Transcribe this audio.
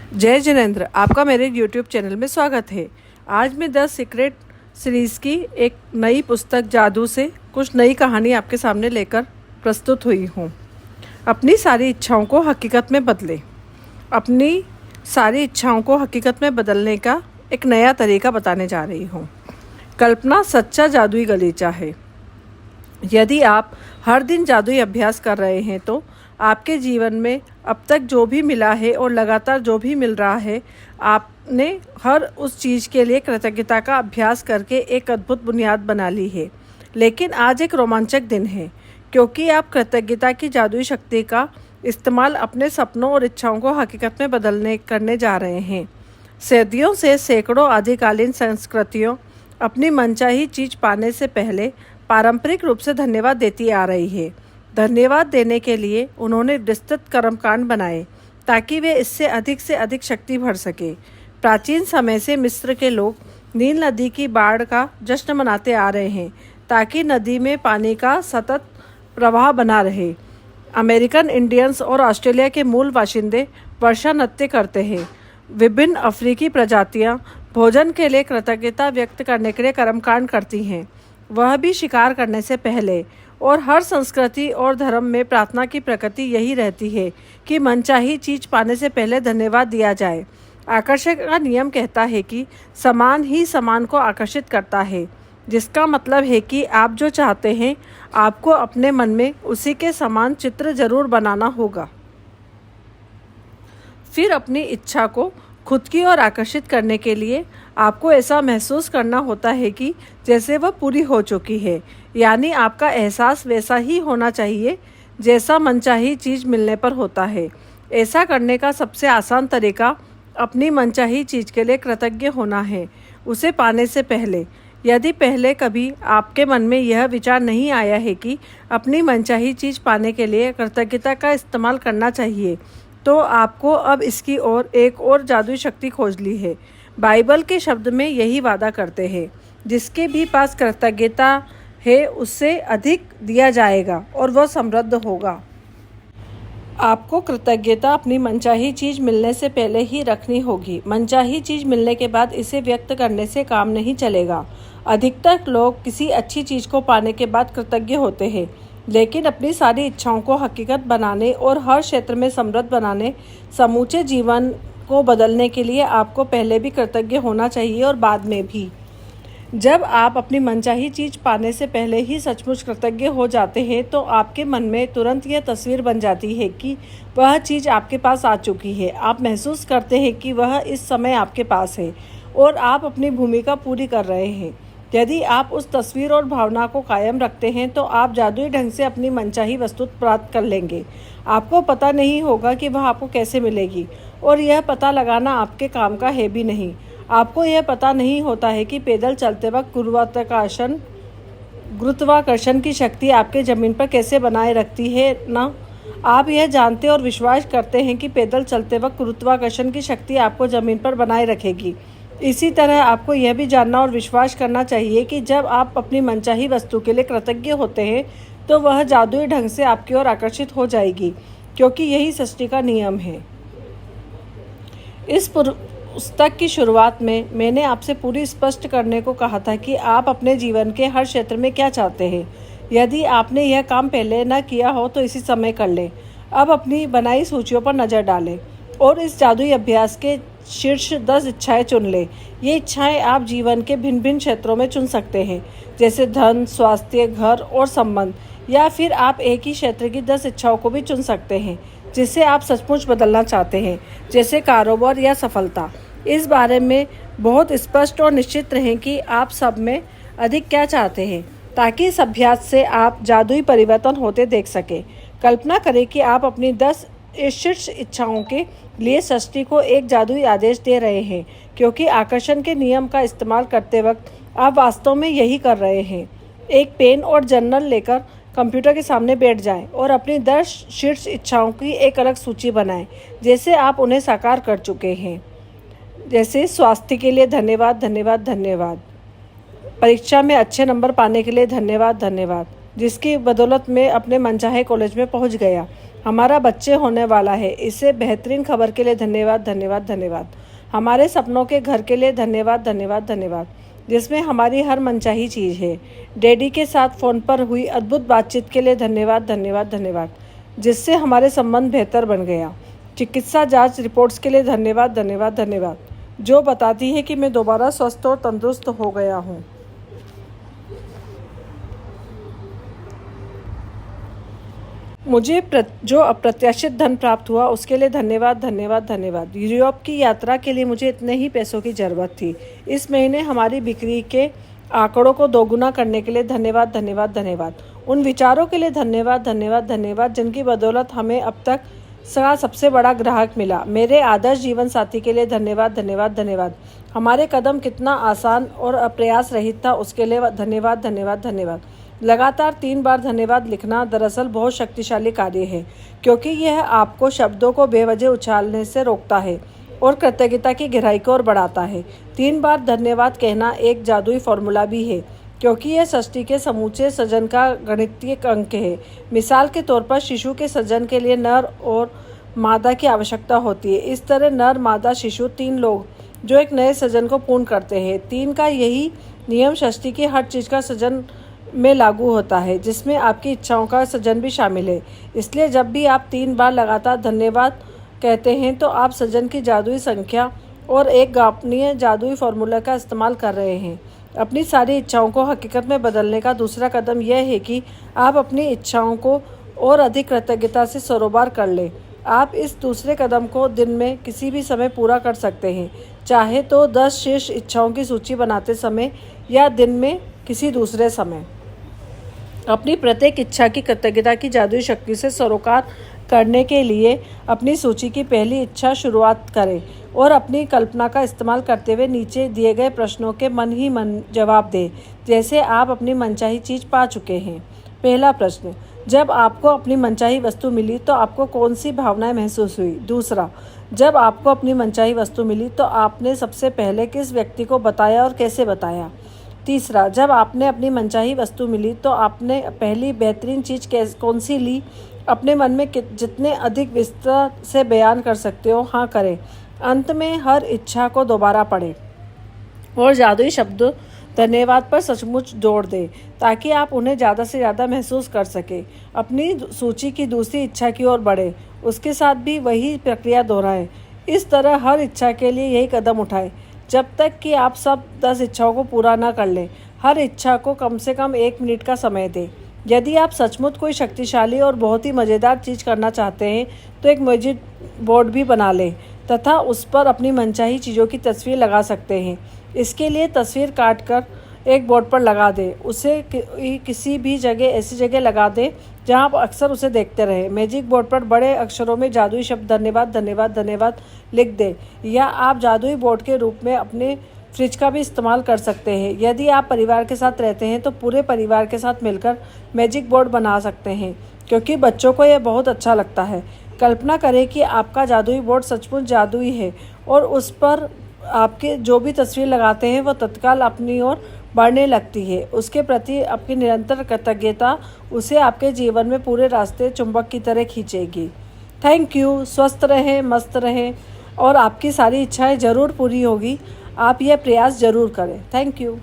जय जिनेंद्र, आपका मेरे यूट्यूब चैनल में स्वागत है। आज मैं द सीक्रेट सीरीज़ की एक नई पुस्तक जादू से कुछ नई कहानी आपके सामने लेकर प्रस्तुत हुई हूँ। अपनी सारी इच्छाओं को हकीकत में बदलें। अपनी सारी इच्छाओं को हकीकत में बदलने का एक नया तरीका बताने जा रही हूँ। कल्पना सच्चा जादुई गलीचा है। यदि आप हर दिन जादुई अभ्यास कर रहे हैं तो आपके जीवन में अब तक जो भी मिला है और लगातार जो भी मिल रहा है, आपने हर उस चीज़ के लिए कृतज्ञता का अभ्यास करके एक अद्भुत बुनियाद बना ली है। लेकिन आज एक रोमांचक दिन है, क्योंकि आप कृतज्ञता की जादुई शक्ति का इस्तेमाल अपने सपनों और इच्छाओं को हकीकत में करने जा रहे हैं। सदियों से सैकड़ों आदिकालीन संस्कृतियों अपनी मनचाही चीज़ पाने से पहले पारंपरिक रूप से धन्यवाद देती आ रही है। धन्यवाद देने के लिए उन्होंने विस्तृत कर्मकांड बनाए ताकि वे इससे अधिक शक्ति भर सके। प्राचीन समय से मिस्र के लोग नील नदी की बाढ़ का जश्न मनाते आ रहे हैं ताकि नदी में पानी का सतत प्रवाह बना रहे। अमेरिकन इंडियंस और ऑस्ट्रेलिया के मूल बाशिंदे वर्षा नृत्य करते हैं। विभिन्न अफ्रीकी प्रजातियां भोजन के लिए कृतज्ञता व्यक्त करने के लिए कर्मकांड करती हैं, वह भी शिकार करने से पहले। और हर संस्कृति और धर्म में प्रार्थना की प्रकृति यही रहती है कि मनचाही चीज़ पाने से पहले धन्यवाद दिया जाए। आकर्षण का नियम कहता है कि समान ही समान को आकर्षित करता है, जिसका मतलब है कि आप जो चाहते हैं आपको अपने मन में उसी के समान चित्र जरूर बनाना होगा। फिर अपनी इच्छा को खुद की ओर आकर्षित करने के लिए आपको ऐसा महसूस करना होता है कि जैसे वह पूरी हो चुकी है, यानी आपका एहसास वैसा ही होना चाहिए जैसा मनचाही चीज़ मिलने पर होता है। ऐसा करने का सबसे आसान तरीका अपनी मनचाही चीज़ के लिए कृतज्ञ होना है, उसे पाने से पहले। यदि पहले कभी आपके मन में यह विचार नहीं आया है कि अपनी मनचाही चीज़ पाने के लिए कृतज्ञता का इस्तेमाल करना चाहिए, तो आपको अब इसकी ओर एक और जादुई शक्ति खोज ली है। बाइबल के शब्द में यही वादा करते हैं, जिसके भी पास कृतज्ञता है उससे अधिक दिया जाएगा और वह समृद्ध होगा। आपको कृतज्ञता अपनी मनचाही चीज़ मिलने से पहले ही रखनी होगी। मनचाही चीज़ मिलने के बाद इसे व्यक्त करने से काम नहीं चलेगा। अधिकतर लोग किसी अच्छी चीज़ को पाने के बाद कृतज्ञ होते हैं, लेकिन अपनी सारी इच्छाओं को हकीकत बनाने और हर क्षेत्र में समृद्ध बनाने, समूचे जीवन को बदलने के लिए आपको पहले भी कृतज्ञ होना चाहिए और बाद में भी। जब आप अपनी मनचाही चीज़ पाने से पहले ही सचमुच कृतज्ञ हो जाते हैं तो आपके मन में तुरंत यह तस्वीर बन जाती है कि वह चीज़ आपके पास आ चुकी है। आप महसूस करते हैं कि वह इस समय आपके पास है और आप अपनी भूमिका पूरी कर रहे हैं। यदि आप उस तस्वीर और भावना को कायम रखते हैं तो आप जादुई ढंग से अपनी मनचाही वस्तु प्राप्त कर लेंगे। आपको पता नहीं होगा कि वह आपको कैसे मिलेगी, और यह पता लगाना आपके काम का है भी नहीं। आपको यह पता नहीं होता है कि पैदल चलते वक्त गुरुत्वाकर्षण की शक्ति आपके ज़मीन पर कैसे बनाए रखती है ना। आप यह जानते और विश्वास करते हैं कि पैदल चलते वक्त गुरुत्वाकर्षण की शक्ति आपको ज़मीन पर बनाए रखेगी। इसी तरह आपको यह भी जानना और विश्वास करना चाहिए कि जब आप अपनी मनचाही वस्तु के लिए कृतज्ञ होते हैं तो वह जादुई ढंग से आपकी ओर आकर्षित हो जाएगी, क्योंकि यही सृष्टि का नियम है। इस पुस्तक की शुरुआत में मैंने आपसे पूरी स्पष्ट करने को कहा था कि आप अपने जीवन के हर क्षेत्र में क्या चाहते हैं। यदि आपने यह काम पहले न किया हो तो इसी समय कर लें। अब अपनी बनाई सूचियों पर नज़र डालें और इस जादुई अभ्यास के शीर्ष 10 इच्छाएं चुन लें। ये इच्छाएं आप जीवन के भिन्न भिन्न क्षेत्रों में चुन सकते हैं, जैसे धन, स्वास्थ्य, घर और संबंध, या फिर आप एक ही क्षेत्र की 10 इच्छाओं को भी चुन सकते हैं जिसे आप सचमुच बदलना चाहते हैं, जैसे कारोबार या सफलता। इस बारे में बहुत स्पष्ट और निश्चित रहें कि आप सब में अधिक क्या चाहते हैं, ताकि इस अभ्यास से आप जादुई परिवर्तन होते देख सकें। कल्पना करें कि आप अपनी 10 शीर्ष इच्छाओं के लिए सृष्टि को एक जादुई आदेश दे रहे हैं, क्योंकि आकर्षण के नियम का इस्तेमाल करते वक्त आप वास्तव में यही कर रहे हैं। एक पेन और जर्नल लेकर कंप्यूटर के सामने बैठ जाएं और अपनी 10 शीर्ष इच्छाओं की एक अलग सूची बनाएं, जैसे आप उन्हें साकार कर चुके हैं। जैसे स्वास्थ्य के लिए धन्यवाद, धन्यवाद, धन्यवाद। परीक्षा में अच्छे नंबर पाने के लिए धन्यवाद, धन्यवाद, जिसकी बदौलत मैं अपने मनचाहे कॉलेज में पहुंच गया। हमारा बच्चे होने वाला है, इसे बेहतरीन खबर के लिए धन्यवाद धन्यवाद धन्यवाद। हमारे सपनों के घर के लिए धन्यवाद धन्यवाद धन्यवाद, जिसमें हमारी हर मनचाही चीज़ है। डैडी के साथ फ़ोन पर हुई अद्भुत बातचीत के लिए धन्यवाद धन्यवाद धन्यवाद, जिससे हमारे संबंध बेहतर बन गया। चिकित्सा जांच रिपोर्ट्स के लिए धन्यवाद धन्यवाद धन्यवाद, जो बताती है कि मैं दोबारा स्वस्थ और तंदुरुस्त हो गया हूँ। मुझे जो अप्रत्याशित धन प्राप्त हुआ उसके लिए धन्यवाद धन्यवाद धन्यवाद। यूरोप की यात्रा के लिए मुझे इतने ही पैसों की ज़रूरत थी। इस महीने हमारी बिक्री के आंकड़ों को दोगुना करने के लिए धन्यवाद धन्यवाद धन्यवाद। उन विचारों के लिए धन्यवाद धन्यवाद धन्यवाद, जिनकी बदौलत हमें अब तक सबसे बड़ा ग्राहक मिला। मेरे आदर्श जीवन साथी के लिए धन्यवाद धन्यवाद धन्यवाद। हमारे कदम कितना आसान और अप्रयास रहित था, उसके लिए धन्यवाद धन्यवाद धन्यवाद। लगातार 3 बार धन्यवाद लिखना दरअसल बहुत शक्तिशाली कार्य है, क्योंकि यह आपको शब्दों को बेवजह उछालने से रोकता है और कृतज्ञता की गहराई को और बढ़ाता है। 3 बार धन्यवाद कहना एक जादुई फॉर्मूला भी है, क्योंकि यह सृष्टि के समूचे सृजन का गणितीय अंक है। मिसाल के तौर पर शिशु के सृजन के लिए नर और मादा की आवश्यकता होती है। इस तरह नर मादा शिशु 3 लोग जो एक नए सृजन को पूर्ण करते हैं। 3 का यही नियम सृष्टि की हर चीज़ का सृजन में लागू होता है, जिसमें आपकी इच्छाओं का सृजन भी शामिल है। इसलिए जब भी आप 3 बार लगातार धन्यवाद कहते हैं तो आप सृजन की जादुई संख्या और एक गोपनीय जादुई फॉर्मूला का इस्तेमाल कर रहे हैं। अपनी सारी इच्छाओं को हकीकत में बदलने का दूसरा कदम यह है कि आप अपनी इच्छाओं को और अधिक कृतज्ञता से सरोबार कर लें। आप इस दूसरे कदम को दिन में किसी भी समय पूरा कर सकते हैं, चाहे तो 10 शीर्ष इच्छाओं की सूची बनाते समय या दिन में किसी दूसरे समय। अपनी प्रत्येक इच्छा की कृतज्ञता की जादुई शक्ति से सरोकार करने के लिए अपनी सूची की पहली इच्छा शुरुआत करें और अपनी कल्पना का इस्तेमाल करते हुए नीचे दिए गए प्रश्नों के मन ही मन जवाब दें, जैसे आप अपनी मनचाही चीज़ पा चुके हैं। पहला प्रश्न, जब आपको अपनी मनचाही वस्तु मिली तो आपको कौन सी भावनाएं महसूस हुई? दूसरा, जब आपको अपनी मनचाही वस्तु मिली तो आपने सबसे पहले किस व्यक्ति को बताया और कैसे बताया? तीसरा, जब आपने अपनी मनचाही वस्तु मिली तो आपने पहली बेहतरीन चीज़ कौन सी ली? अपने मन में जितने अधिक विस्तार से बयान कर सकते हो हाँ करें। अंत में हर इच्छा को दोबारा पढ़ें और जादुई शब्द धन्यवाद पर सचमुच जोड़ दें, ताकि आप उन्हें ज़्यादा से ज़्यादा महसूस कर सकें। अपनी सूची की दूसरी इच्छा की ओर बढ़ें, उसके साथ भी वही प्रक्रिया दोहराएं। इस तरह हर इच्छा के लिए यही कदम उठाएं जब तक कि आप सब 10 इच्छाओं को पूरा न कर लें। हर इच्छा को कम से कम 1 मिनट का समय दें। यदि आप सचमुच कोई शक्तिशाली और बहुत ही मज़ेदार चीज़ करना चाहते हैं तो एक मैजिक बोर्ड भी बना लें तथा उस पर अपनी मनचाही चीज़ों की तस्वीर लगा सकते हैं। इसके लिए तस्वीर काट कर एक बोर्ड पर लगा दें। उसे किसी भी जगह ऐसी जगह लगा दें जहां आप अक्सर उसे देखते रहें। मैजिक बोर्ड पर बड़े अक्षरों में जादुई शब्द धन्यवाद धन्यवाद धन्यवाद लिख दें, या आप जादुई बोर्ड के रूप में अपने फ्रिज का भी इस्तेमाल कर सकते हैं। यदि आप परिवार के साथ रहते हैं तो पूरे परिवार के साथ मिलकर मैजिक बोर्ड बना सकते हैं, क्योंकि बच्चों को यह बहुत अच्छा लगता है। कल्पना करें कि आपका जादुई बोर्ड सचमुच जादुई है और उस पर आपके जो भी तस्वीर लगाते हैं वो तत्काल अपनी ओर बढ़ने लगती है। उसके प्रति आपकी निरंतर कृतज्ञता उसे आपके जीवन में पूरे रास्ते चुंबक की तरह खींचेगी। Thank you. स्वस्थ रहें, मस्त रहें और आपकी सारी इच्छाएं ज़रूर पूरी होगी। आप यह प्रयास ज़रूर करें। Thank you.